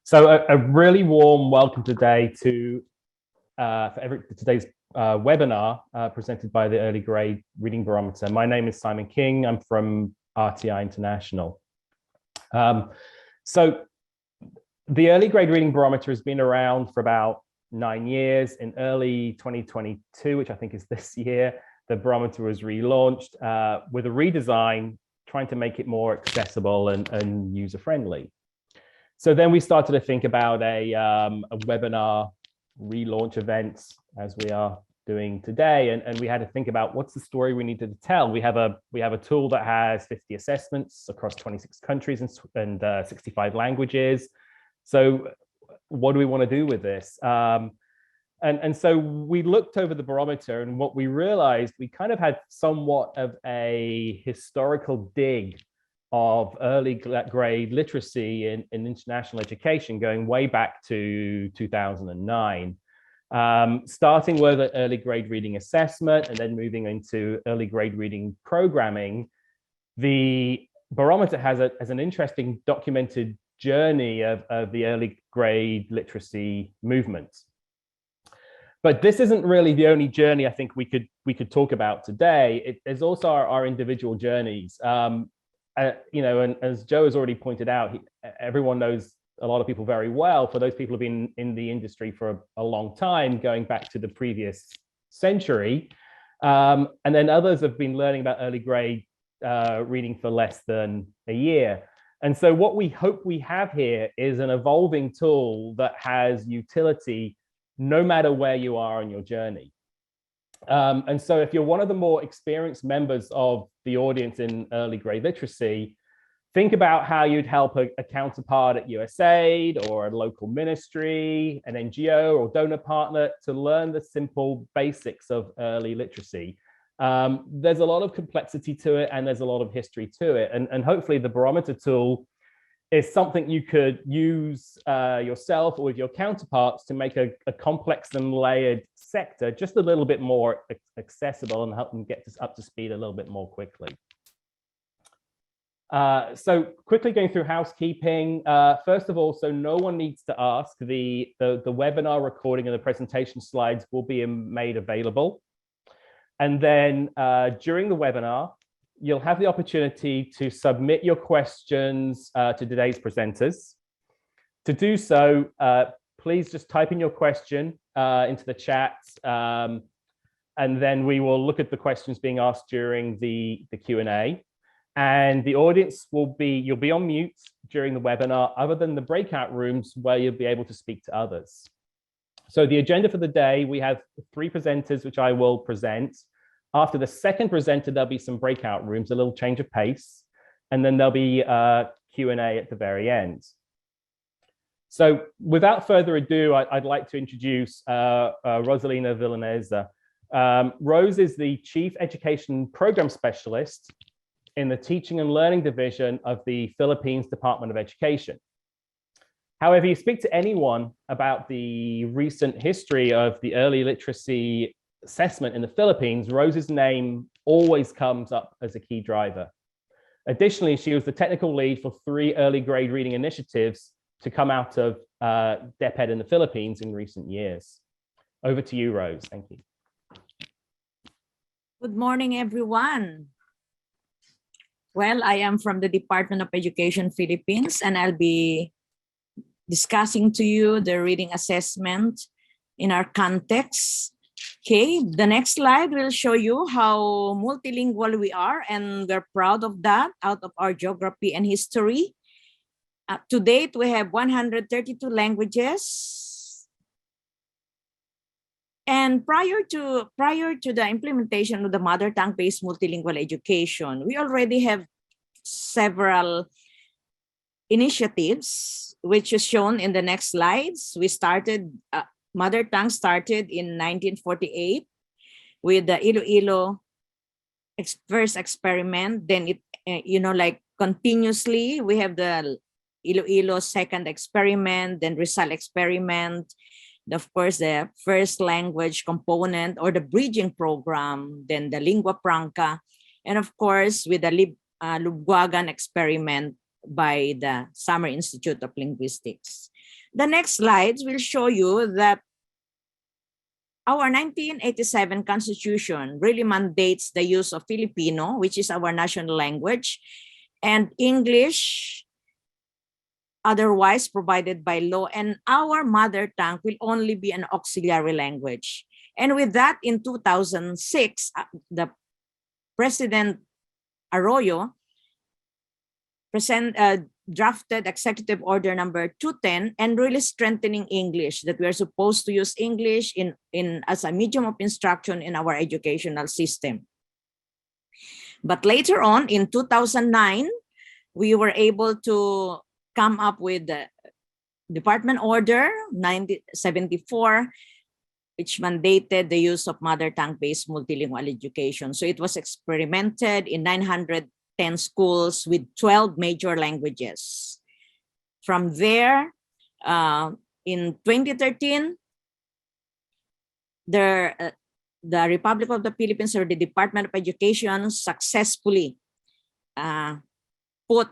So a really warm welcome today to today's webinar presented by the Early Grade Reading Barometer. My name is Simon King. I'm from RTI International. So the Early Grade Reading Barometer has been around for about 9 years. In early 2022, which I think is this year, the barometer was relaunched with a redesign, trying to make it more accessible and user-friendly. So then we started to think about a webinar relaunch event, as we are doing today, and we had to think about what's the story we needed to tell. We have a tool that has 50 assessments across 26 countries and 65 languages. So what do we want to do with this? And so we looked over the barometer, and what we realized, we kind of had somewhat of a historical dig of early grade literacy in international education going way back to 2009. Starting with an early grade reading assessment and then moving into early grade reading programming, the barometer has an interesting documented journey of the early grade literacy movement. But this isn't really the only journey I think we could talk about today. There's also our individual journeys. And as Joe has already pointed out, everyone knows a lot of people very well. For those people who've been in the industry for a long time, going back to the previous century. And then others have been learning about early grade reading for less than a year. And so what we hope we have here is an evolving tool that has utility no matter where you are on your journey. And so if you're one of the more experienced members of the audience in early grade literacy, think about how you'd help a counterpart at USAID or a local ministry, an NGO or donor partner to learn the simple basics of early literacy. There's a lot of complexity to it, and there's a lot of history to it. And hopefully the barometer tool is something you could use yourself or with your counterparts to make a complex and layered sector just a little bit more accessible and help them get up to speed a little bit more quickly. So quickly going through housekeeping. First of all, so no one needs to ask, the webinar recording and the presentation slides will be made available. And then during the webinar, you'll have the opportunity to submit your questions to today's presenters. To do so, please just type in your question into the chat, and then we will look at the questions being asked during the Q&A. And the audience you'll be on mute during the webinar, other than the breakout rooms where you'll be able to speak to others. So the agenda for the day, we have 3 presenters, which I will present. After the second presenter, there'll be some breakout rooms, a little change of pace, and then there'll be Q&A at the very end. So without further ado, I'd like to introduce Rosalina Villaneza. Rose is the Chief Education Program Specialist in the Teaching and Learning Division of the Philippines Department of Education. However, you speak to anyone about the recent history of the early literacy assessment in the Philippines, Rose's name always comes up as a key driver. Additionally, she was the technical lead for 3 early grade reading initiatives to come out of DepEd in the Philippines in recent years. Over to you, Rose. Thank you. Good morning, everyone. Well, I am from the Department of Education Philippines, and I'll be discussing to you the reading assessment in our context. Okay, the next slide will show you how multilingual we are, and we're proud of that out of our geography and history. To date, we have 132 languages. And prior to the implementation of the mother tongue-based multilingual education, we already have several initiatives, which is shown in the next slides. We started Mother tongue started in 1948 with the Iloilo first experiment. Then it, continuously, we have the Iloilo second experiment, then Rizal experiment, of course, the first language component or the bridging program, then the lingua franca, and of course, with the Lubguagan experiment by the Summer Institute of Linguistics. The next slides will show you that our 1987 Constitution really mandates the use of Filipino, which is our national language, and English, otherwise provided by law, and our mother tongue will only be an auxiliary language. And with that, in 2006, the President Arroyo drafted Executive Order number 210 and really strengthening English, that we are supposed to use English as a medium of instruction in our educational system. But later on, in 2009, we were able to come up with the Department Order 9074, which mandated the use of mother tongue-based multilingual education. So it was experimented in 910 schools with 12 major languages. From there, in 2013, the Republic of the Philippines, or the Department of Education, successfully put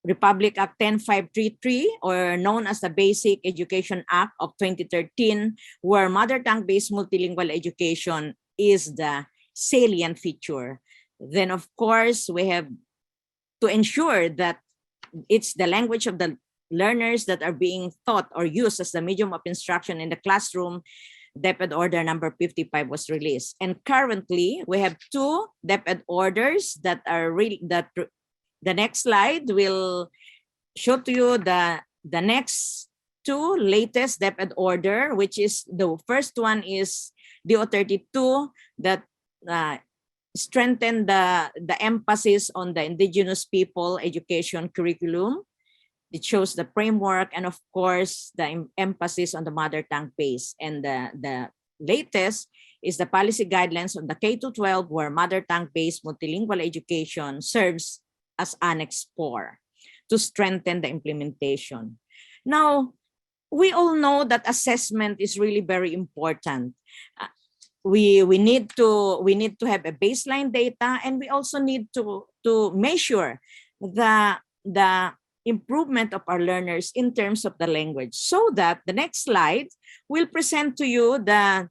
Republic Act 10533, or known as the Basic Education Act of 2013, where mother tongue-based multilingual education is the salient feature. Then, of course, we have to ensure that it's the language of the learners that are being taught or used as the medium of instruction in the classroom. DepEd Order number 55 was released. And currently, we have 2 DepEd orders that are really, that the next slide will show to you the next 2 latest DepEd order, which is, the first one is DO 32, that strengthen the emphasis on the indigenous people education curriculum. It shows the framework, and of course, the emphasis on the mother tongue base. And the latest is the policy guidelines on the K-12, where mother tongue-based multilingual education serves as Annex 4 to strengthen the implementation. Now, we all know that assessment is really very important. We need to have a baseline data, and we also need to measure the improvement of our learners in terms of the language, so that the next slide will present to you the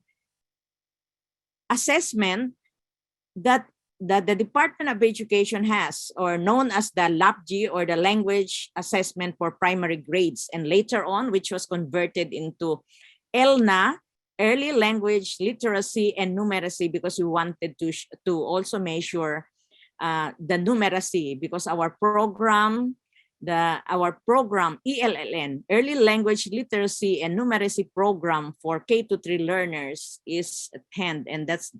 assessment that the Department of Education has, or known as the LAPG, or the Language Assessment for Primary Grades, and later on, which was converted into ELNA, Early Language Literacy and Numeracy, because we wanted to also measure the numeracy, because our program ELLN, Early Language Literacy and Numeracy program for K-3 learners, is at hand, and that's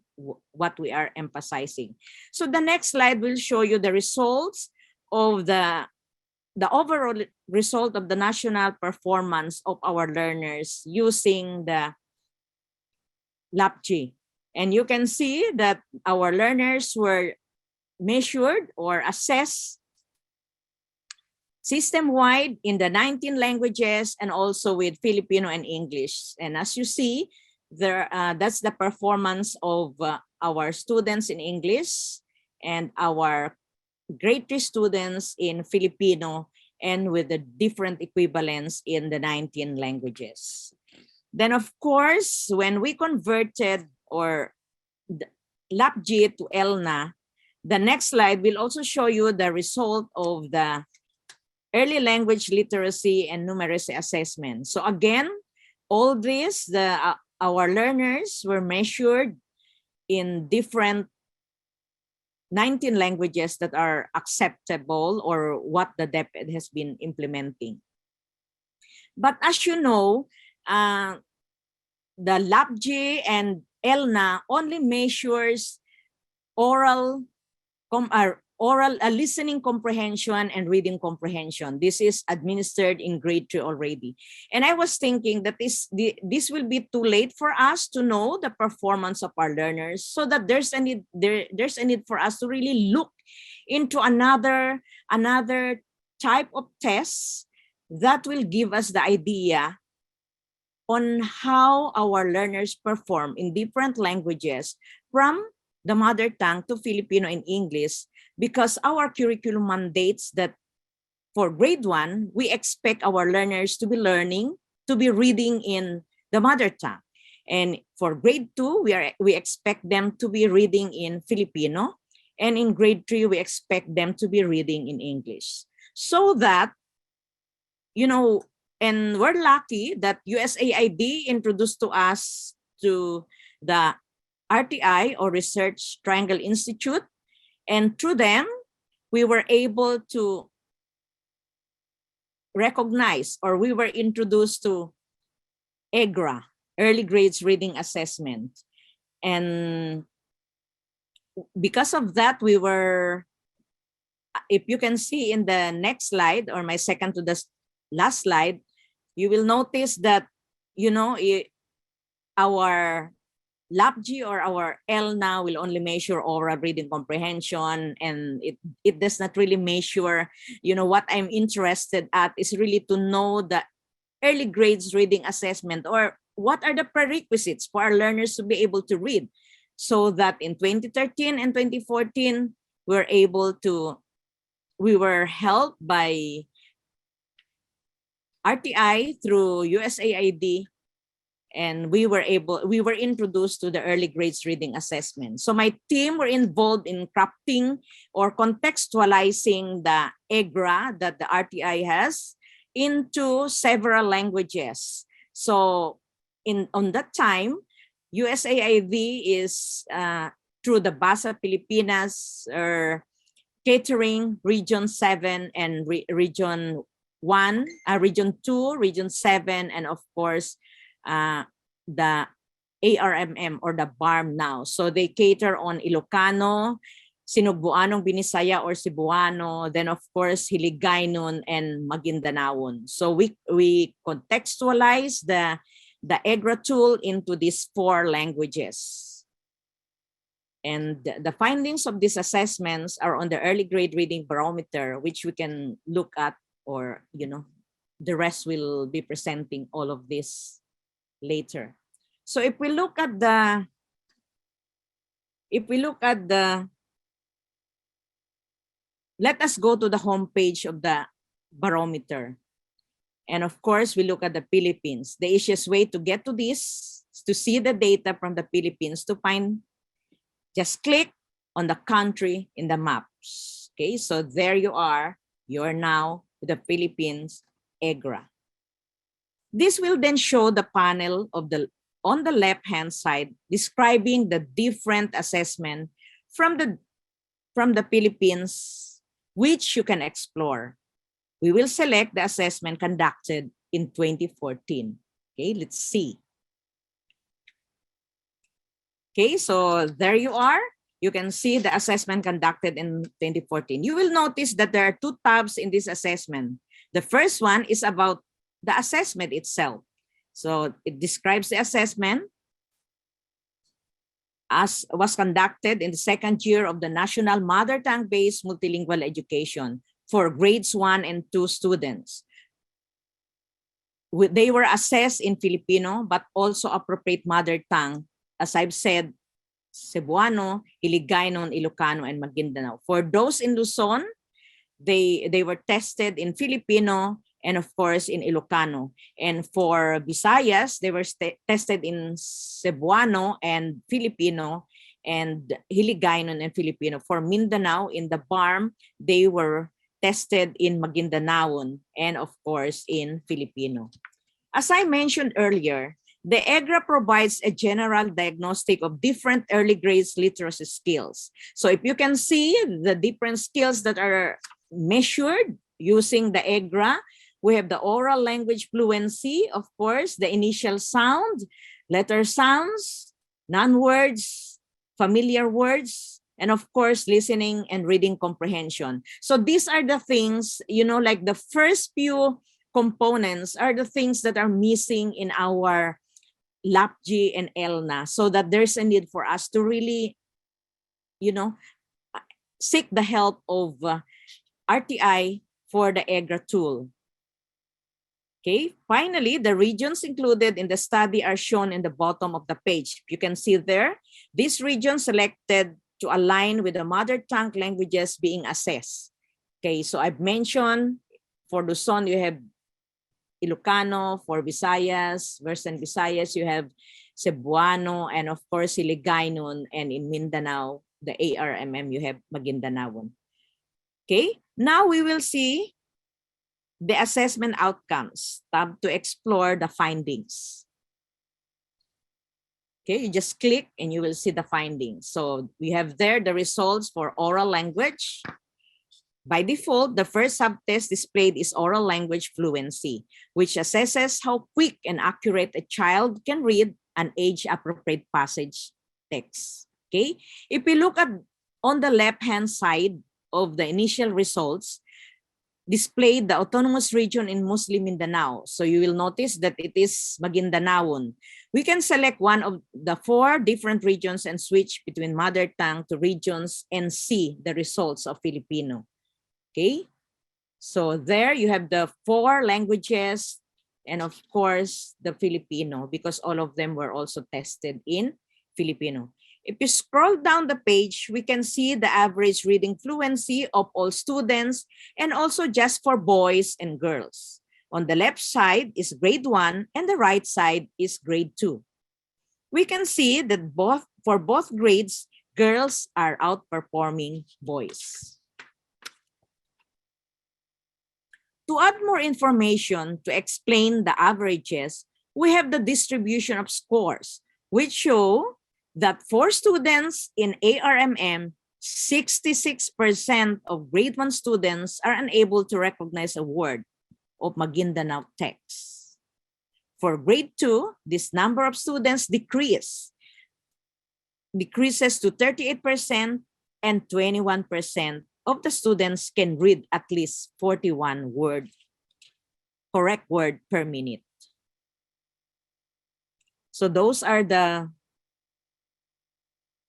what we are emphasizing. So the next slide will show you the results of the overall result of the national performance of our learners using the LAPG. And you can see that our learners were measured or assessed system-wide in the 19 languages, and also with Filipino and English. And as you see, that's the performance of our students in English and our grade 3 students in Filipino, and with the different equivalents in the 19 languages. Then, of course, when we converted or LAPG to ELNA, the next slide will also show you the result of the Early Language Literacy and Numeracy Assessment. So again, all this, our learners were measured in different 19 languages that are acceptable, or what the DepEd has been implementing. But as you know, the LAPG and ELNA only measures oral listening comprehension and reading comprehension. This is administered in grade 3 already. And I was thinking that this will be too late for us to know the performance of our learners, so that there's a need for us to really look into another type of tests that will give us the idea on how our learners perform in different languages, from the mother tongue to Filipino and English, because our curriculum mandates that for grade 1, we expect our learners to be learning to be reading in the mother tongue. And for grade 2, we expect them to be reading in Filipino. And in grade 3, we expect them to be reading in English. So that, and we're lucky that USAID introduced to us to the RTI, or Research Triangle Institute. And through them, we were able to recognize, or we were introduced to EGRA, Early Grades Reading Assessment. And because of that, we were, if you can see in the next slide, or my second to the last slide, you will notice that, our LAPG or our ELNA will only measure oral reading comprehension, and it does not really measure, what I'm interested at is really to know the early grades reading assessment, or what are the prerequisites for our learners to be able to read. So that in 2013 and 2014, we were helped by RTI through USAID, and we were introduced to the early grades reading assessment. So my team were involved in crafting or contextualizing the EGRA that the RTI has into several languages. So on that time, USAID is through the BASA Pilipinas, catering Region 7 and Region 1, Region 2, Region 7, and of course, the ARMM or the BARM now. So they cater on Ilocano, Sinugbuanong Binisaya or Cebuano, then of course Hiligaynon and Magindanaon. So we contextualize the EGRA tool into these 4 languages. And the findings of these assessments are on the early grade reading barometer, which we can look at, or the rest will be presenting all of this later. So if we look at the let us go to the homepage of the barometer. And of course, we look at the Philippines. The easiest way to get to this is to see the data from the Philippines. To find, just click on the country in the maps. Okay, so there you are. You're now with the Philippines EGRA. This will then show the panel on the left-hand side describing the different assessment from the Philippines, which you can explore. We will select the assessment conducted in 2014. Okay, let's see. Okay, so there you are. You can see the assessment conducted in 2014. You will notice that there are 2 tabs in this assessment. The first one is about the assessment itself. So it describes the assessment as was conducted in the 2nd year of the National Mother Tongue-Based Multilingual Education for grades 1 and 2 students. They were assessed in Filipino, but also appropriate mother tongue, as I've said, Cebuano, Hiligaynon, Ilocano, and Maguindanao. For those in Luzon, they were tested in Filipino and of course in Ilocano. And for Visayas, they were tested in Cebuano and Filipino, and Hiligaynon and Filipino. For Mindanao, in the BARM, they were tested in Magindanaon and of course in Filipino. As I mentioned earlier, the EGRA provides a general diagnostic of different early grades literacy skills. So if you can see the different skills that are measured using the EGRA, we have the oral language fluency, of course, the initial sound, letter sounds, non-words, familiar words, and of course, listening and reading comprehension. So these are the things, like the first few components are the things that are missing in our LAPG and ELNA, so that there's a need for us to really, seek the help of RTI for the EGRA tool. Okay, finally, the regions included in the study are shown in the bottom of the page. You can see there, these regions selected to align with the mother tongue languages being assessed. Okay, so I've mentioned for Luzon, you have Ilocano. For Visayas, Western Visayas, you have Cebuano, and of course, Hiligaynon. And in Mindanao, the ARMM, you have Maguindanaon. Okay, now we will see the assessment outcomes tab to explore the findings. Okay, you just click and you will see the findings. So we have there the results for oral language. By default, the first subtest displayed is oral language fluency, which assesses how quick and accurate a child can read an age-appropriate passage text. Okay, if we look at on the left-hand side of the initial results, displayed the autonomous region in Muslim Mindanao. So you will notice that it is Maguindanaon. We can select one of the 4 different regions and switch between mother tongue to regions and see the results of Filipino. Okay, so there you have the 4 languages and of course the Filipino, because all of them were also tested in Filipino. If you scroll down the page, we can see the average reading fluency of all students and also just for boys and girls. On the left side is grade 1 and the right side is grade 2. We can see that for both grades, girls are outperforming boys. To add more information to explain the averages, we have the distribution of scores, which show that for students in ARMM, 66% of grade 1 students are unable to recognize a word of Maguindanao text. For grade 2, this number of students decreases to 38%, and 21% of the students can read at least 41 correct word per minute. So those are the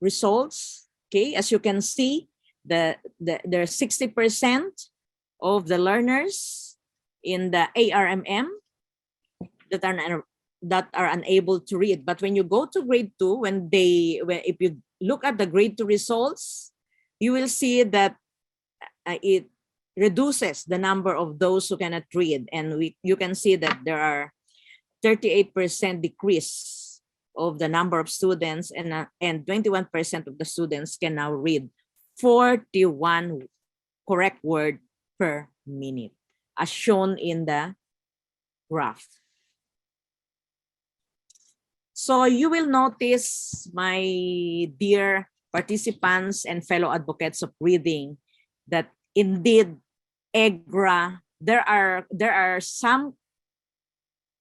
results. Okay, as you can see, there are 60% of the learners in the ARMM that are unable to read. But when you go to grade 2, if you look at the grade 2 results, you will see that it reduces the number of those who cannot read, and you can see that there are 38% decrease of the number of students, and 21% of the students can now read 41 correct word per minute, as shown in the graph. So you will notice, my dear participants and fellow advocates of reading, that indeed EGRA, there are some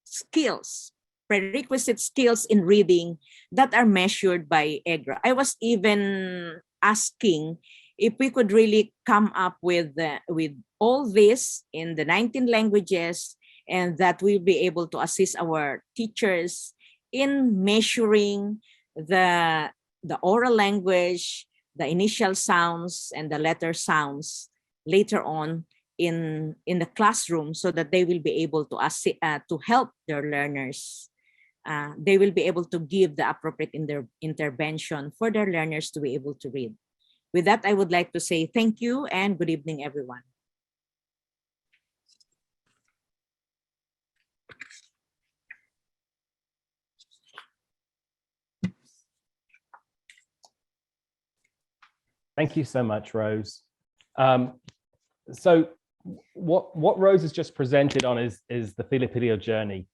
skills, prerequisite skills in reading that are measured by EGRA. I was even asking if we could really come up with all this in the 19 languages, and that we'll be able to assist our teachers in measuring the oral language, the initial sounds and the letter sounds later on in the classroom, so that they will be able to help their learners. They will be able to give the appropriate intervention for their learners to be able to read. With that, I would like to say thank you and good evening, everyone. Thank you so much, Rose. So what Rose has just presented on is the Filipino journey,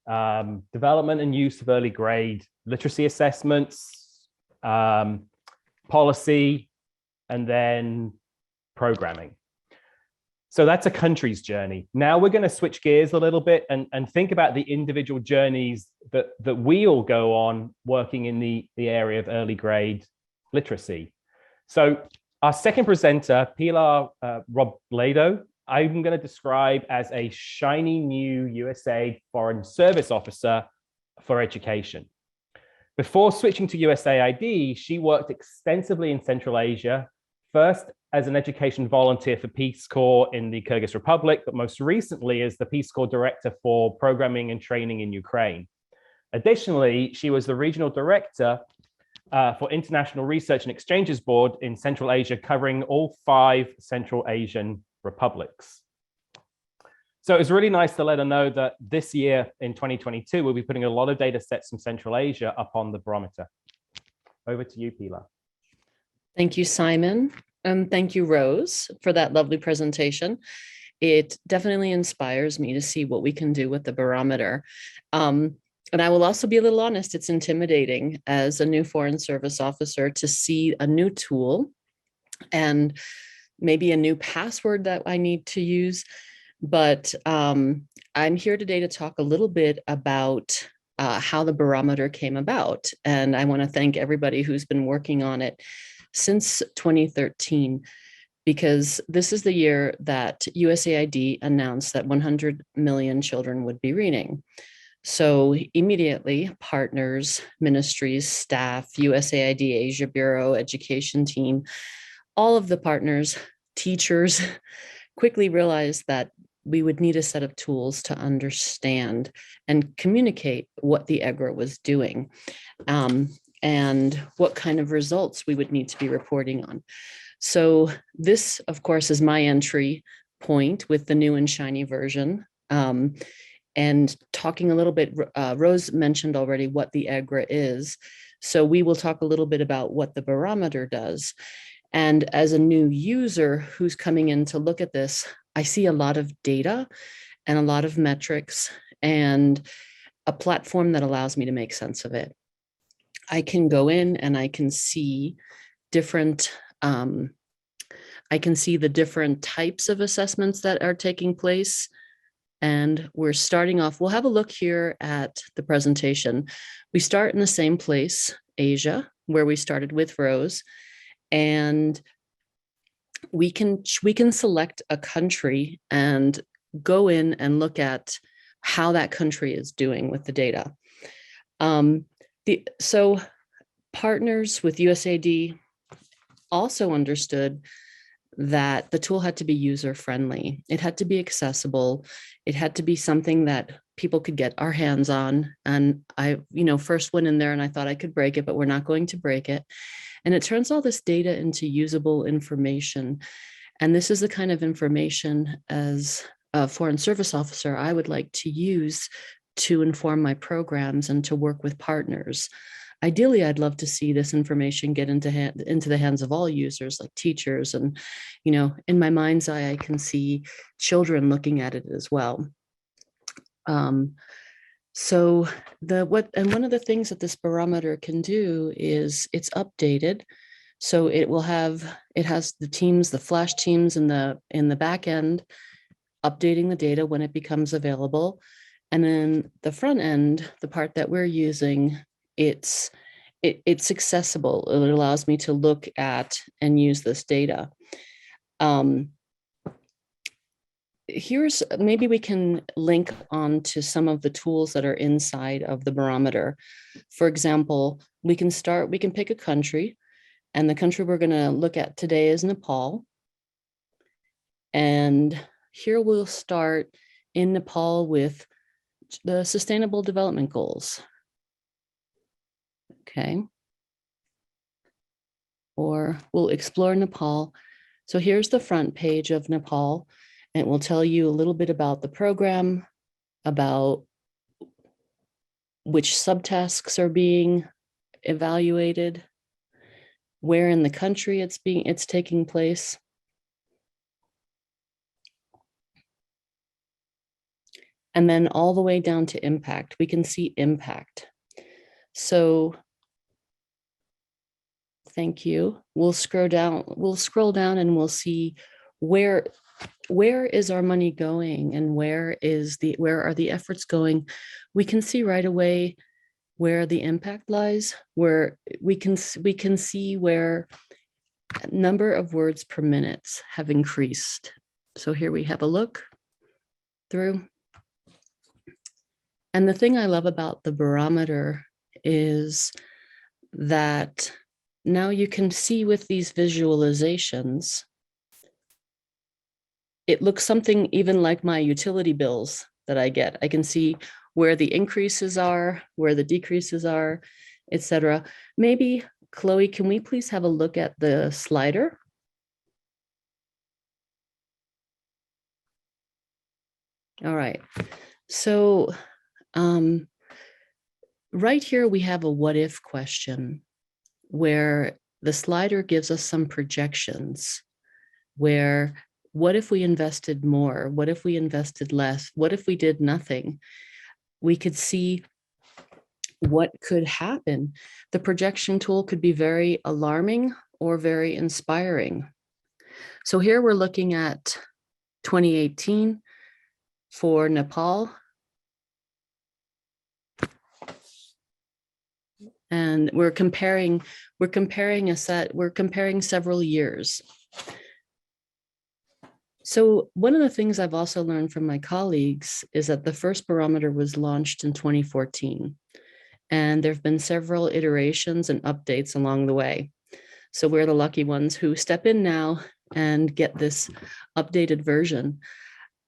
development and use of early grade literacy assessments, policy, and then programming. So that's a country's journey. Now we're going to switch gears a little bit and think about the individual journeys that we all go on working in the area of early grade literacy. So our second presenter, Pilar Robledo, I'm going to describe as a shiny new USA Foreign Service Officer for Education. Before switching to USAID, she worked extensively in Central Asia, first as an education volunteer for Peace Corps in the Kyrgyz Republic, but most recently as the Peace Corps Director for Programming and Training in Ukraine. Additionally, she was the Regional Director for International Research and Exchanges Board in Central Asia, covering all 5 Central Asian republics. So it's really nice to let her know that this year in 2022, we'll be putting a lot of data sets from Central Asia up on the barometer. Over to you, Pilar. Thank you, Simon. And thank you, Rose, for that lovely presentation. It definitely inspires me to see what we can do with the barometer. And I will also be a little honest, it's intimidating as a new Foreign Service officer to see a new tool and maybe a new password that I need to use. But I'm here today to talk a little bit about how the barometer came about. And I want to thank everybody who's been working on it since 2013, because this is the year that USAID announced that 100 million children would be reading. So immediately, partners, ministries, staff, USAID, Asia Bureau, education team, all of the partners, teachers, quickly realized that we would need a set of tools to understand and communicate what the EGRA was doing, and what kind of results we would need to be reporting on. So this, of course, is my entry point with the new and shiny version. And talking a little bit, Rose mentioned already what the EGRA is. So we will talk a little bit about what the barometer does. And as a new user who's coming in to look at this, I see a lot of data and a lot of metrics and a platform that allows me to make sense of it. I can go in and I can see different, I can see the different types of assessments that are taking place. And we're starting off, we'll have a look here at the presentation. We start in the same place, Asia, where we started with Rose. And we can select a country and go in and look at how that country is doing with the data. So partners with USAID also understood that the tool had to be user-friendly. It had to be accessible. It had to be something that people could get our hands on. And I, first went in there and I thought I could break it, but we're not going to break it. And it turns all this data into usable information. And this is the kind of information as a Foreign Service officer I would like to use to inform my programs and to work with partners. Ideally, I'd love to see this information get into the hands of all users, like teachers. And, in my mind's eye, I can see children looking at it as well. So one of the things that this barometer can do is it's updated. So it has the teams, the flash teams in the back end, updating the data when it becomes available. And then the front end, the part that we're using, it's accessible. It allows me to look at and use this data. Maybe we can link on to some of the tools that are inside of the barometer. For example, we can pick a country, and the country we're going to look at today is Nepal. And here we'll start in Nepal with the Sustainable Development Goals. Okay. Or we'll explore Nepal. So here's the front page of Nepal, and it will tell you a little bit about the program, about which subtasks are being evaluated, where in the country it's taking place. And then all the way down to impact, we can see impact. So thank you. We'll scroll down and we'll see where is our money going and where are the efforts going. We can see right away where the impact lies, where we can see where number of words per minute have increased. So here we have a look through. And the thing I love about the barometer is that now you can see with these visualizations, it looks something even like my utility bills that I get. I can see where the increases are, where the decreases are, etc. Maybe, Chloe, can we please have a look at the slider? All right. So right here, we have a what if question where the slider gives us some projections where what if we invested more? What if we invested less? What if we did nothing? We could see what could happen. The projection tool could be very alarming or very inspiring. So here we're looking at 2018 for Nepal. And we're comparing several years. So one of the things I've also learned from my colleagues is that the first barometer was launched in 2014. And there have been several iterations and updates along the way. So we're the lucky ones who step in now and get this updated version.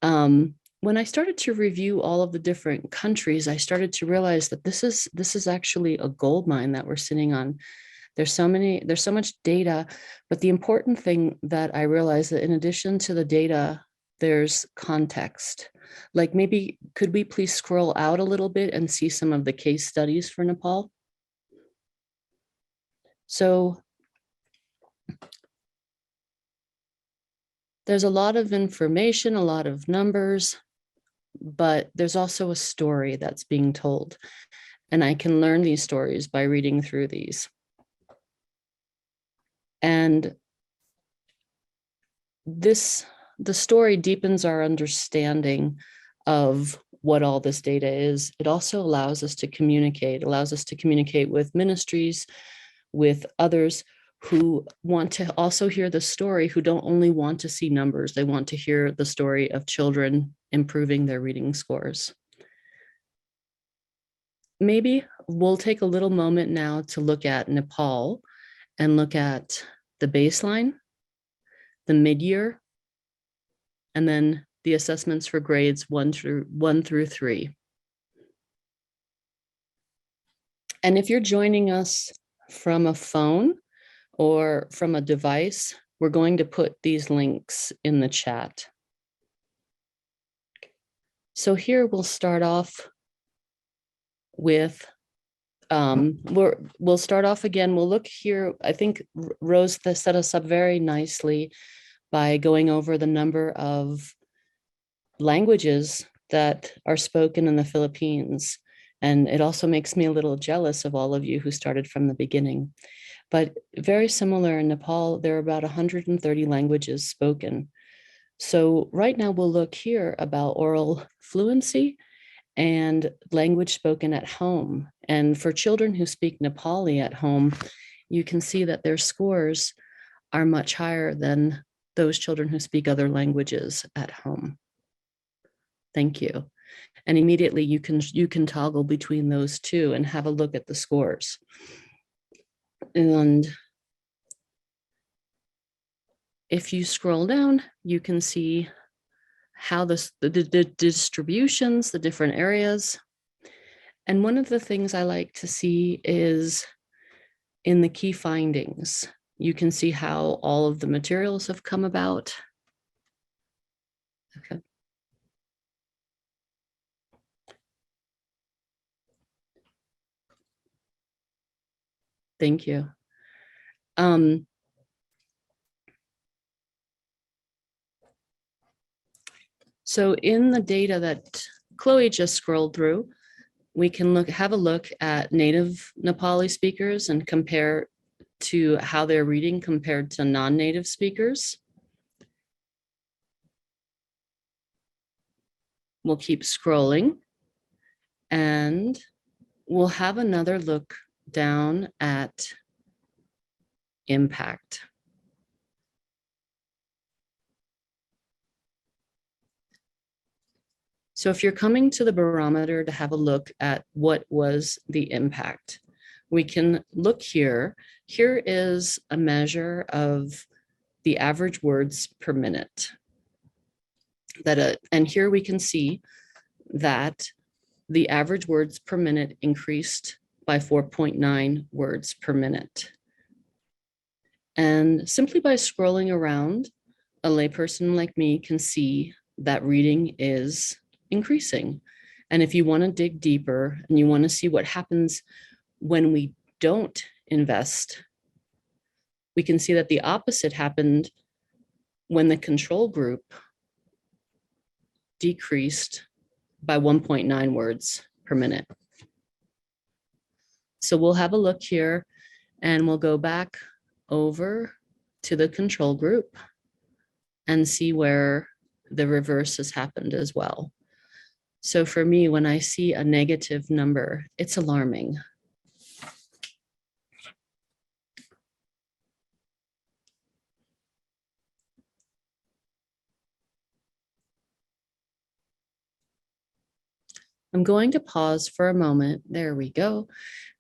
When I started to review all of the different countries, I started to realize that this is actually a gold mine that we're sitting on. There's so much data, but the important thing that I realized that in addition to the data, there's context. Like maybe, could we please scroll out a little bit and see some of the case studies for Nepal? So there's a lot of information, a lot of numbers, but there's also a story that's being told. And I can learn these stories by reading through these. And the story deepens our understanding of what all this data is. It also allows us to communicate, with ministries, with others who want to also hear the story, who don't only want to see numbers, they want to hear the story of children improving their reading scores. Maybe we'll take a little moment now to look at Nepal and look at the baseline, the mid-year, and then the assessments for grades 1 through 3. And if you're joining us from a phone or from a device, we're going to put these links in the chat. So here we'll start off with, we'll start off again. We'll look here. I think Rose set us up very nicely by going over the number of languages that are spoken in the Philippines. And it also makes me a little jealous of all of you who started from the beginning. But very similar in Nepal, there are about 130 languages spoken. So right now we'll look here about oral fluency and language spoken at home. And for children who speak Nepali at home, you can see that their scores are much higher than those children who speak other languages at home. Thank you. And immediately you can toggle between those two and have a look at the scores. And if you scroll down, you can see how the distributions, the different areas. And one of the things I like to see is in the key findings, you can see how all of the materials have come about. Okay. Thank you. So in the data that Chloe just scrolled through, we can have a look at native Nepali speakers and compare to how they're reading compared to non-native speakers. We'll keep scrolling and we'll have another look down at impact. So if you're coming to the barometer to have a look at what was the impact, we can look here. Here is a measure of the average words per minute. And here we can see that the average words per minute increased by 4.9 words per minute. And simply by scrolling around, a layperson like me can see that reading is increasing. And if you want to dig deeper and you want to see what happens when we don't invest, we can see that the opposite happened when the control group decreased by 1.9 words per minute. So we'll have a look here and we'll go back over to the control group and see where the reverse has happened as well. So for me, when I see a negative number, it's alarming. I'm going to pause for a moment. There we go,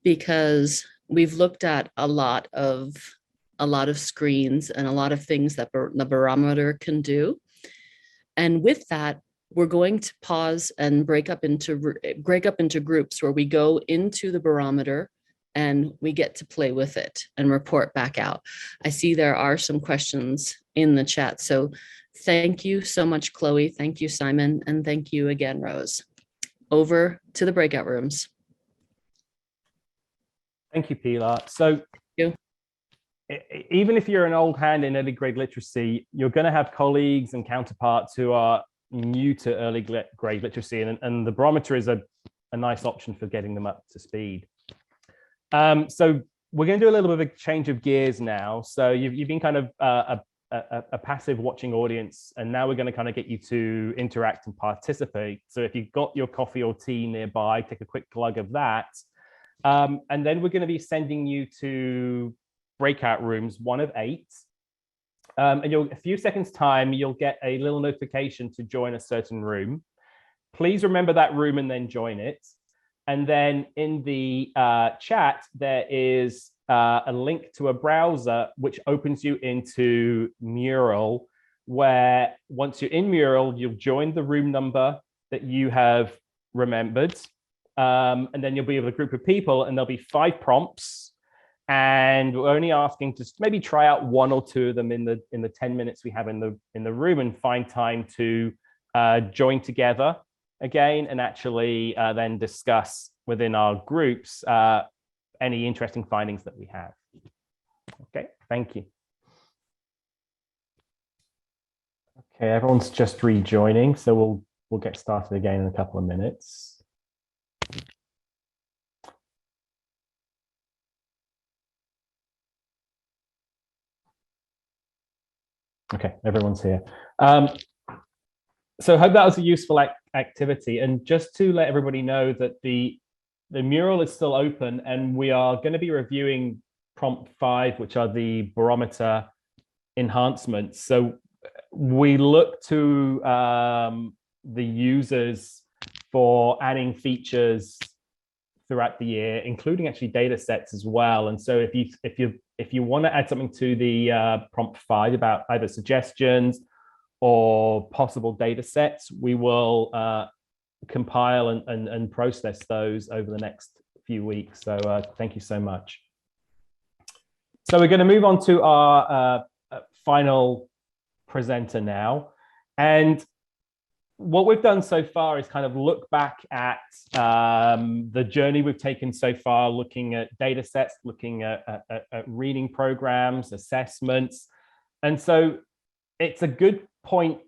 because we've looked at a lot of screens and a lot of things that the barometer can do. And with that, we're going to pause and break up into groups where we go into the barometer and we get to play with it and report back out. I see there are some questions in the chat. So thank you so much, Chloe. Thank you, Simon. And thank you again, Rose. Over to the breakout rooms. Thank you, Pilar. So even if you're an old hand in early grade literacy, you're going to have colleagues and counterparts who are new to early grade literacy, and the barometer is a nice option for getting them up to speed. So we're going to do a little bit of a change of gears now. So you've been kind of a passive watching audience, and now we're going to kind of get you to interact and participate. So if you've got your coffee or tea nearby, take a quick glug of that. And then we're going to be sending you to breakout rooms, 1 of 8. And a few seconds time, you'll get a little notification to join a certain room. Please remember that room and then join it. And then in the chat, there is a link to a browser which opens you into Mural, where once you're in Mural, you'll join the room number that you have remembered. And then you'll be with a group of people, and there'll be 5 prompts. And we're only asking to maybe try out 1 or 2 of them in the 10 minutes we have in the room, and find time to join together again and actually then discuss within our groups any interesting findings that we have. Okay, thank you. Okay, everyone's just rejoining, so we'll get started again in a couple of minutes. Okay, everyone's here. So I hope that was a useful activity. And just to let everybody know that the mural is still open, and we are going to be reviewing prompt 5, which are the barometer enhancements. So we look to the users for adding features throughout the year, including actually data sets as well. And so if you want to add something to the prompt 5 about either suggestions or possible data sets, we will compile and process those over the next few weeks. So thank you so much. So we're going to move on to our final presenter now. And what we've done so far is kind of look back at the journey we've taken so far, looking at data sets, looking at reading programs, assessments. And so it's a good point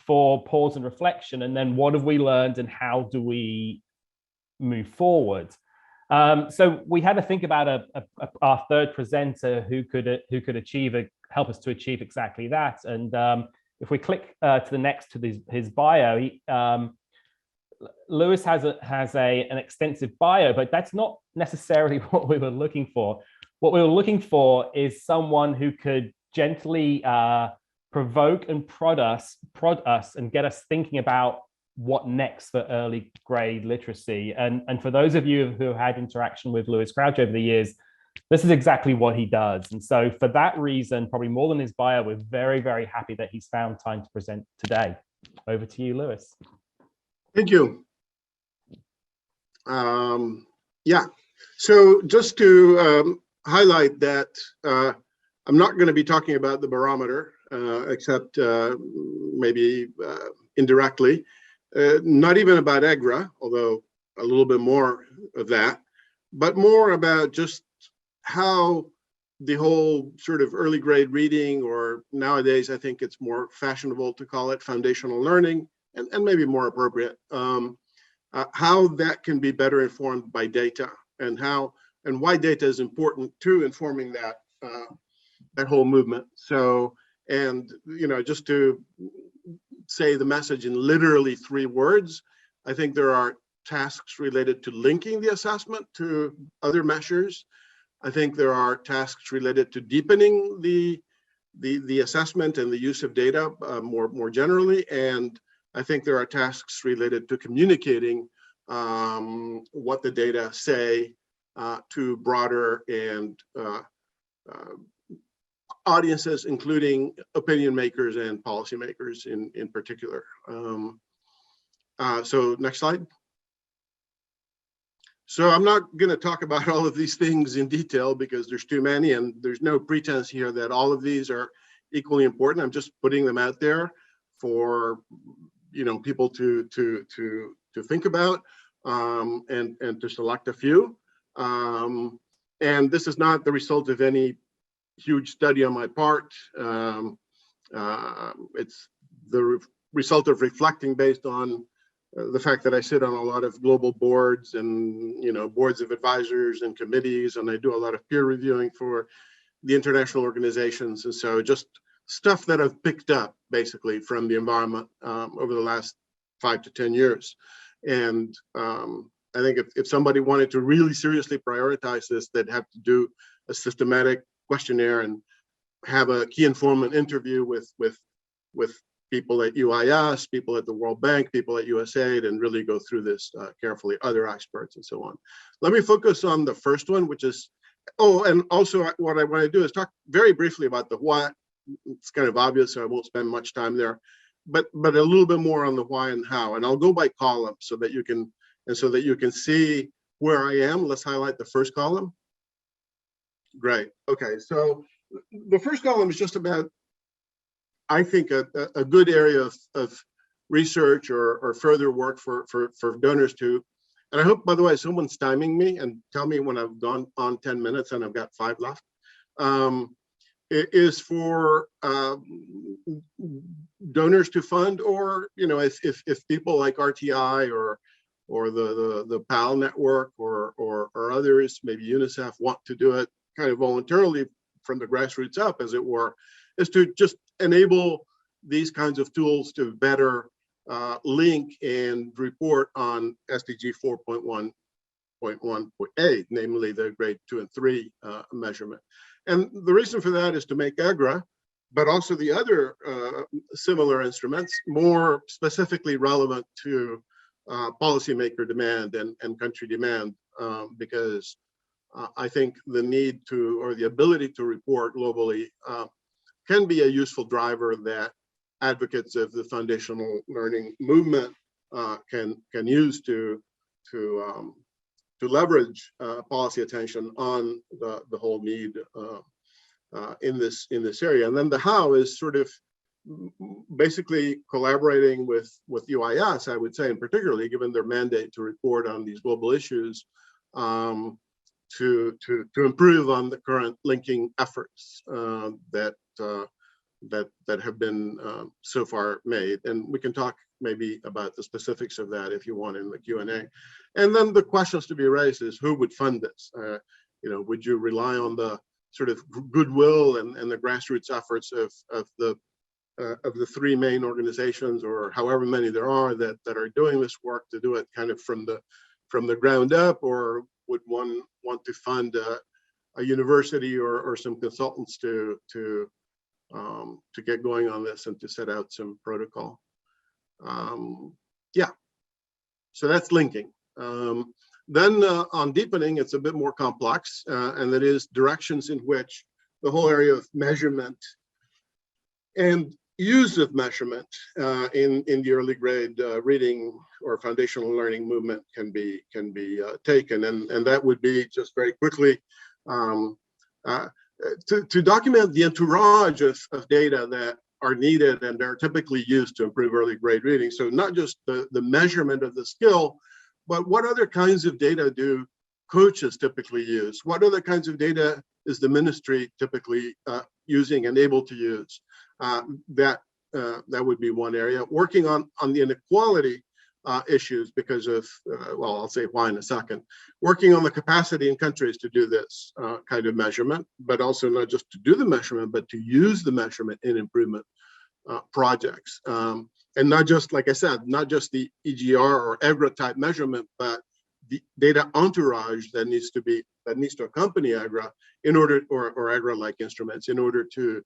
for pause and reflection. And then what have we learned and how do we move forward? So we had to think about our third presenter who could help us to achieve exactly that. And if we click to the next to his bio, Lewis has an extensive bio, but that's not necessarily what we were looking for. What we were looking for is someone who could gently provoke and prod us and get us thinking about what next for early grade literacy. And for those of you who had interaction with Lewis Crouch over the years, this is exactly what he does. And so for that reason, probably more than his bio, we're very, very happy that he's found time to present today. Over to you, Lewis. Thank you. Yeah, so just to highlight that I'm not going to be talking about the barometer, except maybe indirectly. not even about EGRA, although a little bit more of that, but more about just how the whole sort of early grade reading, or nowadays I think it's more fashionable to call it foundational learning, and maybe more appropriate, how that can be better informed by data, and why data is important to informing that that whole movement. So, and just to say the message in literally 3 words, I think there are tasks related to linking the assessment to other measures. I think there are tasks related to deepening the assessment and the use of data more generally, and I think there are tasks related to communicating what the data say to broader and audiences, including opinion makers and policymakers in particular. So next slide. So I'm not going to talk about all of these things in detail because there's too many, and there's no pretense here that all of these are equally important. I'm just putting them out there for people to think about and to select a few. And this is not the result of any huge study on my part. It's the result of reflecting based on the fact that I sit on a lot of global boards and boards of advisors and committees, and I do a lot of peer reviewing for the international organizations, and so just stuff that I've picked up basically from the environment over the last 5 to 10 years. And I think if somebody wanted to really seriously prioritize this, they'd have to do a systematic questionnaire and have a key informant interview with people at UIS, people at the World Bank, people at USAID, and really go through this carefully, other experts and so on. Let me focus on the first one, which is, and also what I want to do is talk very briefly about the what. It's kind of obvious, so I won't spend much time there, but a little bit more on the why and how. And I'll go by column so that you can see where I am. Let's highlight the first column. Great. Okay, so the first column is just about, I think, a good area of research or further work for donors to, and I hope, by the way, someone's timing me and tell me when I've gone on 10 minutes and I've got 5 left. It is for donors to fund, or if people like RTI or the PAL network or others, maybe UNICEF, want to do it kind of voluntarily from the grassroots up, as it were, is to just enable these kinds of tools to better link and report on SDG 4.1.1.8, namely the grade 2 and 3 measurement. And the reason for that is to make EGRA, but also the other similar instruments, more specifically relevant to policymaker demand and country demand, because I think the need to, or the ability to report globally can be a useful driver that advocates of the foundational learning movement can use to leverage policy attention on the whole need in this area. And then the how is sort of basically collaborating with UIS, I would say, and particularly given their mandate to report on these global issues, to improve on the current linking efforts that have been so far made. And we can talk maybe about the specifics of that if you want in the Q&A. And then the questions to be raised is, who would fund this? Would you rely on the sort of goodwill and the grassroots efforts of the 3 main organizations, or however many there are that are doing this work, to do it kind of from the ground up, or would one want to fund a university or some consultants to get going on this and to set out some protocol? Yeah, so that's linking. Then on deepening, it's a bit more complex, and that is directions in which the whole area of measurement and use of measurement in the early grade reading or foundational learning movement can be taken, and that would be, just very quickly, to document the entourage of data are needed and are typically used to improve early grade reading. So not just the measurement of the skill, but what other kinds of data do coaches typically use? What other kinds of data is the ministry typically using and able to use? That would be one area. Working on the inequality issues because of, well, I'll say why in a second. Working on the capacity in countries to do this kind of measurement, but also not just to do the measurement, but to use the measurement in improvement projects. And not just, like I said, not just the EGR or EGRA type measurement, but the data entourage that needs to accompany EGRA in order, or EGRA-like instruments in order to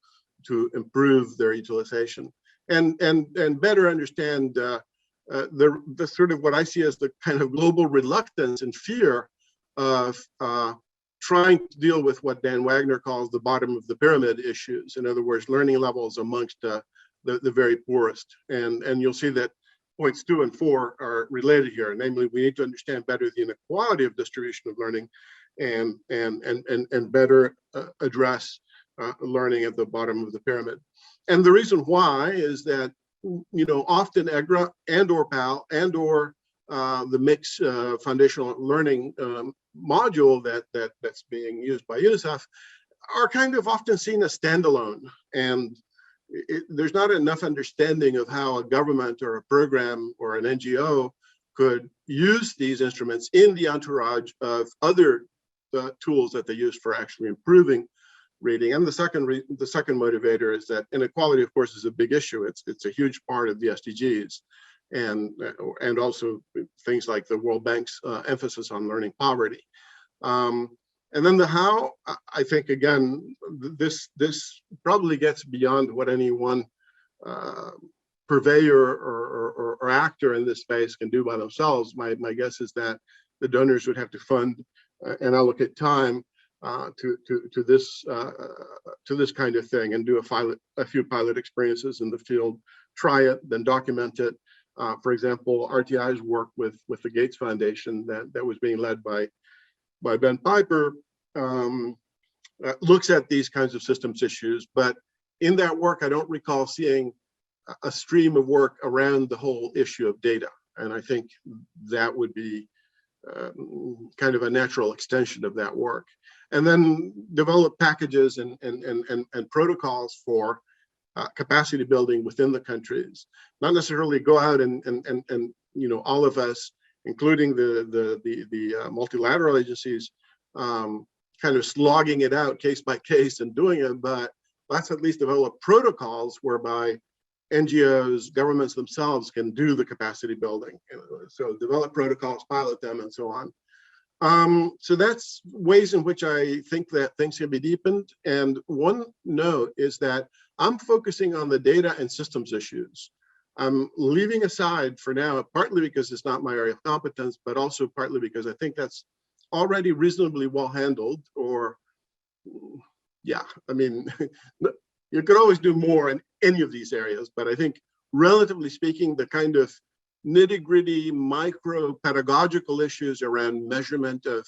improve their utilization and better understand the sort of what I see as the kind of global reluctance and fear of trying to deal with what Dan Wagner calls the bottom of the pyramid issues. In other words, learning levels amongst the very poorest. And you'll see that points 2 and 4 are related here. Namely, we need to understand better the inequality of distribution of learning and better address learning at the bottom of the pyramid. And the reason why is that, you know, often EGRA and/or PAL and/or the mix foundational learning module that's being used by UNICEF are kind of often seen as standalone. And there's not enough understanding of how a government or a program or an NGO could use these instruments in the entourage of other tools that they use for actually improving reading. And the second motivator is that inequality, of course, is a big issue. It's a huge part of the SDGs, and also things like the World Bank's emphasis on learning poverty. And then the how, I think, again, this probably gets beyond what any one purveyor or actor in this space can do by themselves. My guess is that the donors would have to fund and allocate time to this kind of thing and do a few pilot experiences in the field, try it, then document it. For example, RTI's work with the Gates Foundation that was being led by Ben Piper looks at these kinds of systems issues, but in that work, I don't recall seeing a stream of work around the whole issue of data. And I think that would be kind of a natural extension of that work. And then develop packages and protocols for capacity building within the countries. Not necessarily go out and you know, all of us, including the multilateral agencies, kind of slogging it out case by case and doing it, but let's at least develop protocols whereby NGOs, governments themselves can do the capacity building. So develop protocols, pilot them, and so on. So that's ways in which I think that things can be deepened. And one note is that I'm focusing on the data and systems issues. I'm leaving aside for now, partly because it's not my area of competence, but also partly because I think that's already reasonably well handled. Or, yeah, I mean, you could always do more in any of these areas, but I think relatively speaking, the kind of nitty-gritty micro pedagogical issues around measurement of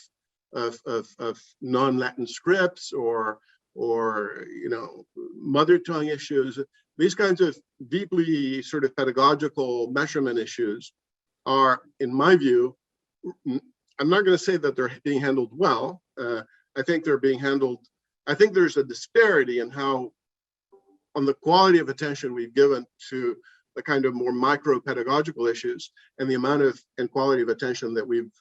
non-Latin scripts or you know, mother tongue issues, these kinds of deeply sort of pedagogical measurement issues are, in my view, I'm not going to say that they're being handled well. I think they're being handled, I think there's a disparity in how, on the quality of attention we've given to the kind of more micro pedagogical issues and the amount of and quality of attention that we've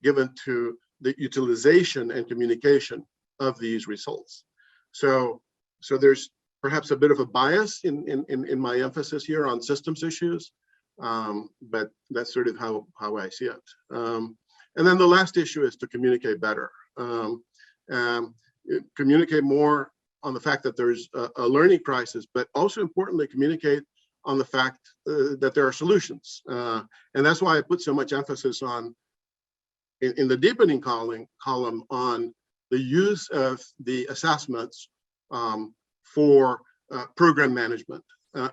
given to the utilization and communication of these results. So there's perhaps a bit of a bias in my emphasis here on systems issues, but that's sort of how I see it. And then the last issue is to communicate better. Communicate more on the fact that there's a learning crisis, but also importantly, communicate on the fact that there are solutions. And that's why I put so much emphasis on, in the deepening column on the use of the assessments for program management,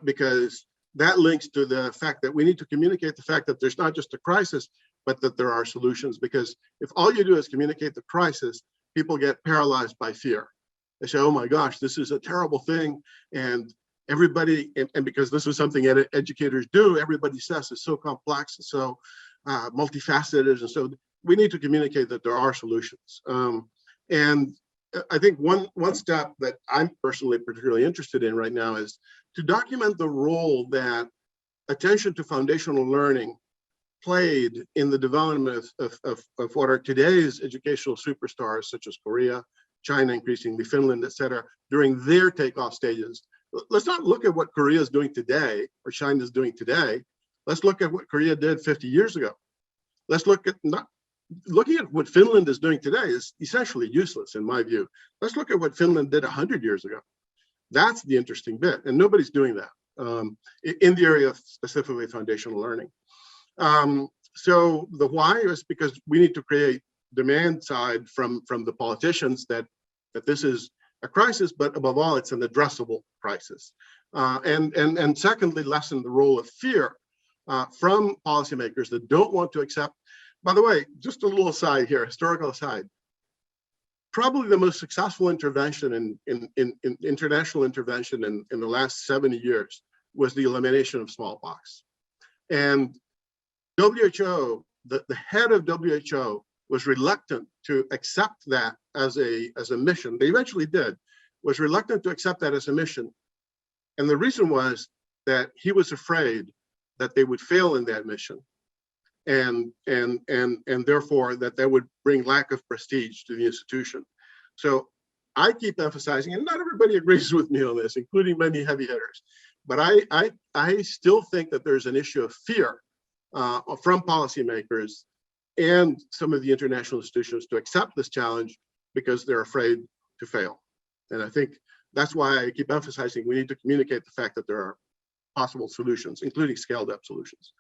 because that links to the fact that we need to communicate the fact that there's not just a crisis, but that there are solutions. Because if all you do is communicate the crisis, people get paralyzed by fear. They say, oh my gosh, this is a terrible thing. And everybody, and because this is something educators do, everybody says it's so complex and so multifaceted, and so we need to communicate that there are solutions. And I think one step that I'm personally particularly interested in right now is to document the role that attention to foundational learning played in the development of what are today's educational superstars, such as Korea, China, increasingly Finland, et cetera, during their takeoff stages. Let's not look at what Korea is doing today or China is doing today. Let's look at what Korea did 50 years ago. Let's look at looking at what Finland is doing today is essentially useless in my view. Let's look at what Finland did 100 years ago. That's the interesting bit, and nobody's doing that in the area of specifically foundational learning. So the why is because we need to create demand side from the politicians that this is a crisis, but above all, it's an addressable crisis. And secondly, lessen the role of fear from policymakers that don't want to accept. By the way, just a little aside here, historical aside, probably the most successful intervention in international intervention in the last 70 years was the elimination of smallpox. And WHO, the head of WHO was reluctant to accept that as a mission. They eventually did, was reluctant to accept that as a mission. And the reason was that he was afraid that they would fail in that mission. And therefore that would bring lack of prestige to the institution. So I keep emphasizing, and not everybody agrees with me on this, including many heavy hitters, but I still think that there's an issue of fear from policymakers and some of the international institutions to accept this challenge because they're afraid to fail. And I think that's why I keep emphasizing we need to communicate the fact that there are possible solutions, including scaled up solutions.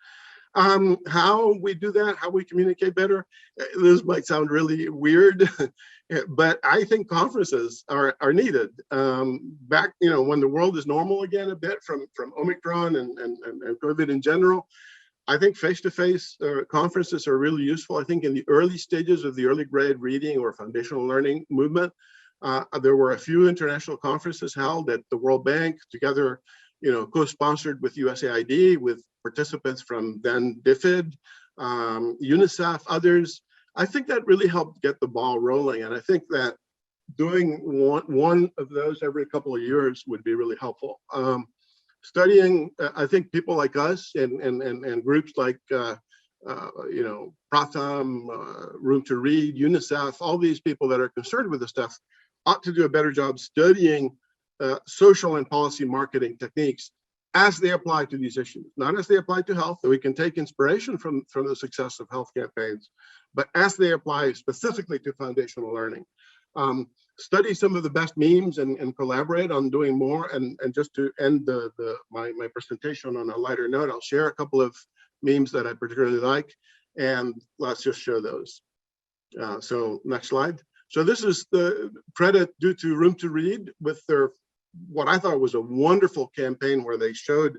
How we do that, how we communicate better, this might sound really weird, but I think conferences are needed. Back, when the world is normal again a bit from Omicron and COVID in general, I think face-to-face conferences are really useful. I think in the early stages of the early grade reading or foundational learning movement, there were a few international conferences held at the World Bank together, co-sponsored with USAID, with participants from then DFID, UNICEF, others. I think that really helped get the ball rolling. And I think that doing one of those every couple of years would be really helpful. Studying, I think people like us and groups like, Pratham, Room to Read, UNICEF, all these people that are concerned with this stuff ought to do a better job studying social and policy marketing techniques as they apply to these issues, not as they apply to health. We can take inspiration from the success of health campaigns, but as they apply specifically to foundational learning. Study some of the best memes and collaborate on doing more. And just to end my presentation on a lighter note, I'll share a couple of memes that I particularly like, and let's just show those. So next slide. So this is the credit due to Room to Read with their, what I thought was a wonderful campaign where they showed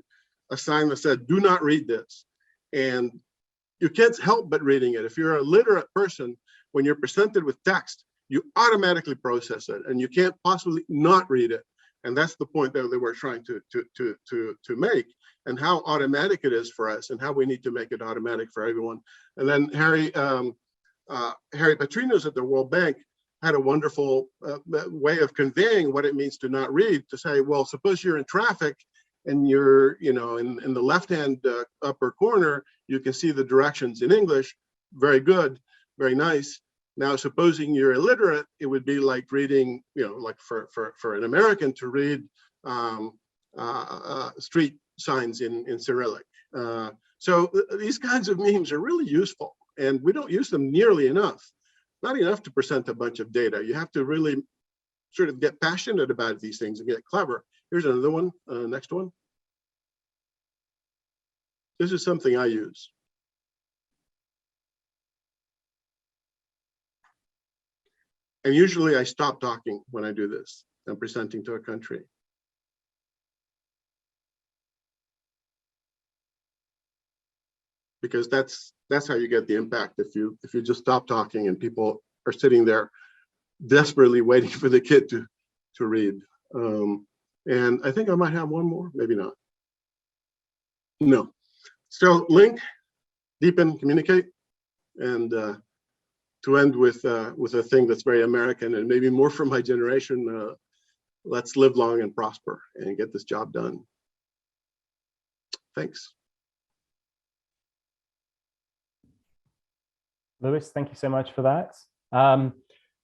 a sign that said, "Do not read this." And you can't help but reading it. If you're a literate person, when you're presented with text, you automatically process it and you can't possibly not read it. And that's the point that they were trying to make, and how automatic it is for us and how we need to make it automatic for everyone. And then Harry Petrinos at the World Bank had a wonderful way of conveying what it means to not read, to say, well, suppose you're in traffic and you're, in the left-hand upper corner, you can see the directions in English. Very good, very nice. Now, supposing you're illiterate, it would be like reading, like for an American to read street signs in Cyrillic. So these kinds of memes are really useful, and we don't use them nearly enough. Not enough to present a bunch of data. You have to really sort of get passionate about these things and get clever. Here's another one, next one. This is something I use. And usually I stop talking when I do this. I'm presenting to a country. Because that's how you get the impact. If you just stop talking and people are sitting there desperately waiting for the kid to read. And I think I might have one more, maybe not. No. So link, deepen, communicate, and to end with a thing that's very American and maybe more from my generation, let's live long and prosper and get this job done. Thanks. Lewis, thank you so much for that.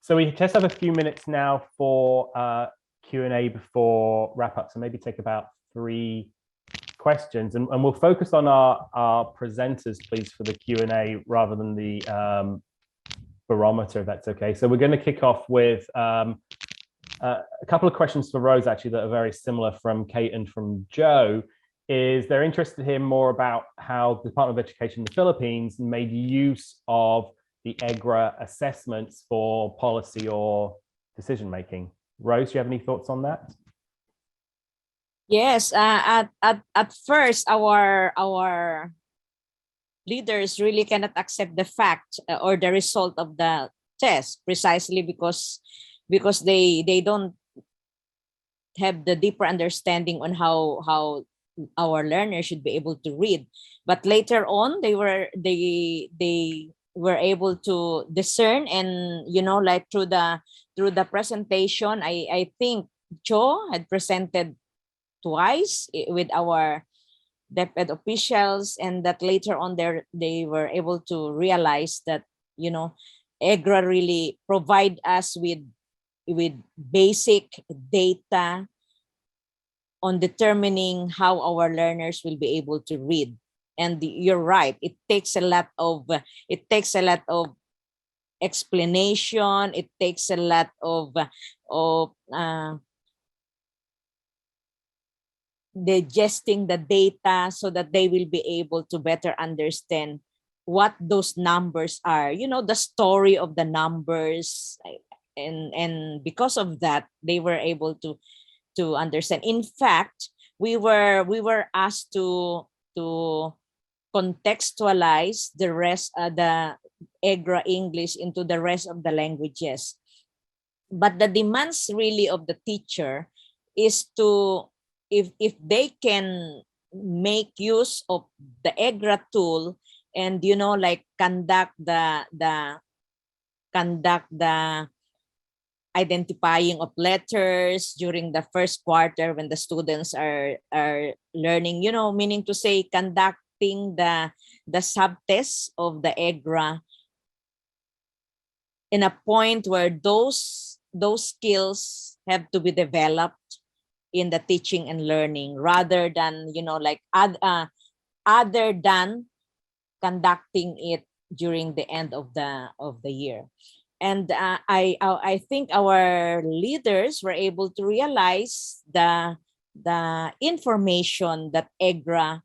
So we just have a few minutes now for Q&A before wrap up. So maybe take about 3 questions, and we'll focus on our presenters, please, for the Q&A rather than the barometer, if that's okay. So we're going to kick off with a couple of questions for Rose, actually, that are very similar from Kate and from Joe. Is they're interested to hear more about how the Department of Education in the Philippines made use of the EGRA assessments for policy or decision making. Rose, do you have any thoughts on that? Yes, at first, our leaders really cannot accept the fact or the result of the test, precisely because they don't have the deeper understanding on how our learners should be able to read. But later on, they were able to discern, and like through the presentation, I think Joe had presented twice with our DepEd officials, and that later on they were able to realize that EGRA really provide us with basic data on determining how our learners will be able to read. And you're right, it takes a lot of explanation. It takes a lot of digesting the data so that they will be able to better understand what those numbers are, the story of the numbers, and because of that they were able to understand. In fact, we were asked to contextualize the rest the EGRA English into the rest of the languages, but the demands really of the teacher is to, if they can make use of the EGRA tool and like conduct the identifying of letters during the first quarter when the students are learning, meaning to say conducting the subtests of the EGRA in a point where those skills have to be developed in the teaching and learning, rather than other than conducting it during the end of the year. And I think our leaders were able to realize the information that EGRA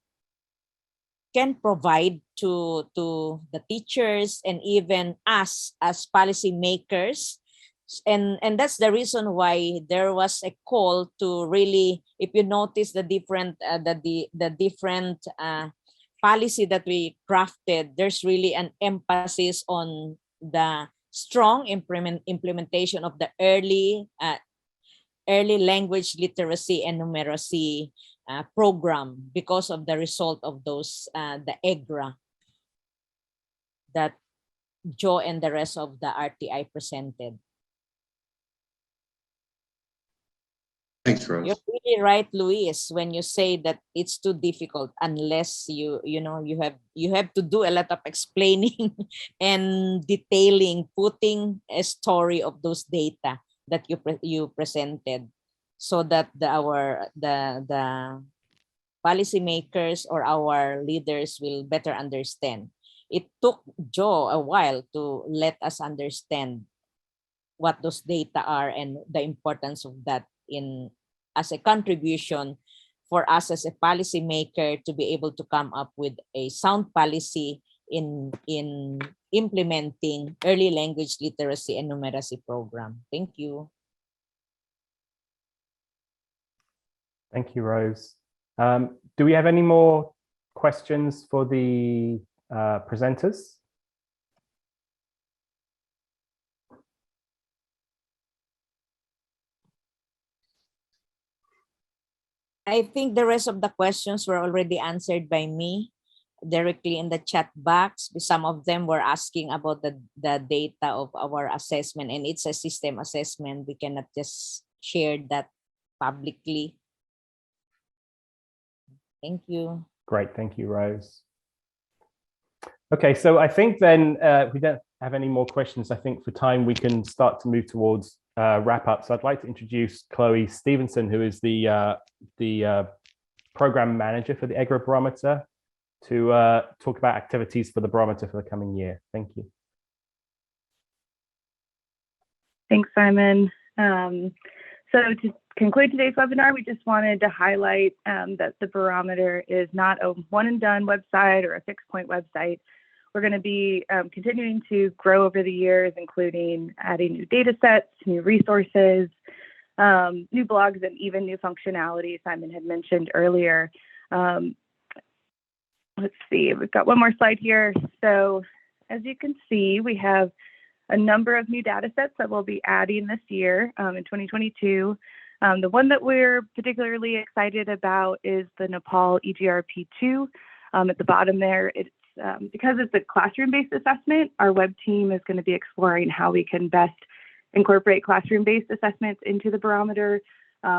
can provide to the teachers and even us as policy makers. And that's the reason why there was a call to really, if you notice the different policy that we crafted, there's really an emphasis on the strong implementation of the early language literacy and numeracy program, because of the result of those the EGRA that Joe and the rest of the RTI presented. Thanks, Rose. You're really right, Luis, when you say that it's too difficult unless you have to do a lot of explaining and detailing, putting a story of those data that you presented, so that the policymakers or our leaders will better understand. It took Joe a while to let us understand what those data are and the importance of that as a contribution for us as a policymaker to be able to come up with a sound policy in implementing early language literacy and numeracy program. Thank you. Thank you, Rose. Do we have any more questions for the presenters? I think the rest of the questions were already answered by me directly in the chat box. Some of them were asking about the data of our assessment, and it's a system assessment. We cannot just share that publicly. Thank you. Great, thank you, Rose. Okay, so I think then if we don't have any more questions, I think for time we can start to move towards wrap up. So I'd like to introduce Chloe Stevenson, who is the program manager for the EGRA Barometer, to talk about activities for the barometer for the coming year. Thank you. Thanks, Simon. So to conclude today's webinar, we just wanted to highlight that the barometer is not a one and done website or a fixed point website. We're going to be continuing to grow over the years, including adding new data sets, new resources, new blogs, and even new functionality Simon had mentioned earlier. Let's see, we've got one more slide here. So as you can see, we have a number of new data sets that we'll be adding this year in 2022. The one that we're particularly excited about is the Nepal EGRP2. At the bottom there, it's because it's a classroom-based assessment, our web team is going to be exploring how we can best incorporate classroom-based assessments into the barometer,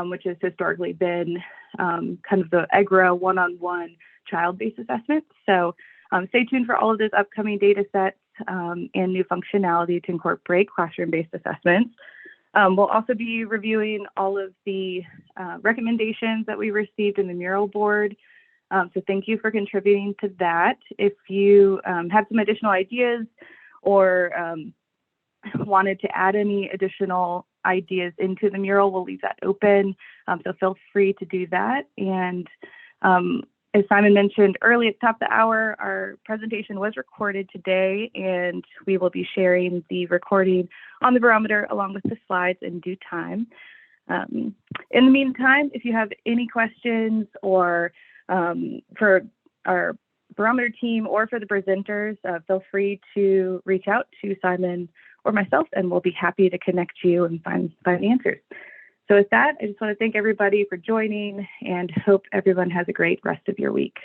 which has historically been kind of the EGRA one-on-one child-based assessment. So stay tuned for all of those upcoming data sets and new functionality to incorporate classroom-based assessments. We'll also be reviewing all of the recommendations that we received in the mural board. So thank you for contributing to that. If you have some additional ideas or wanted to add any additional ideas into the mural, we'll leave that open. So feel free to do that. And as Simon mentioned early at the top of the hour, our presentation was recorded today, and we will be sharing the recording on the barometer along with the slides in due time. In the meantime, if you have any questions or for our barometer team or for the presenters, feel free to reach out to Simon or myself, and we'll be happy to connect you and find answers. So with that, I just want to thank everybody for joining and hope everyone has a great rest of your week.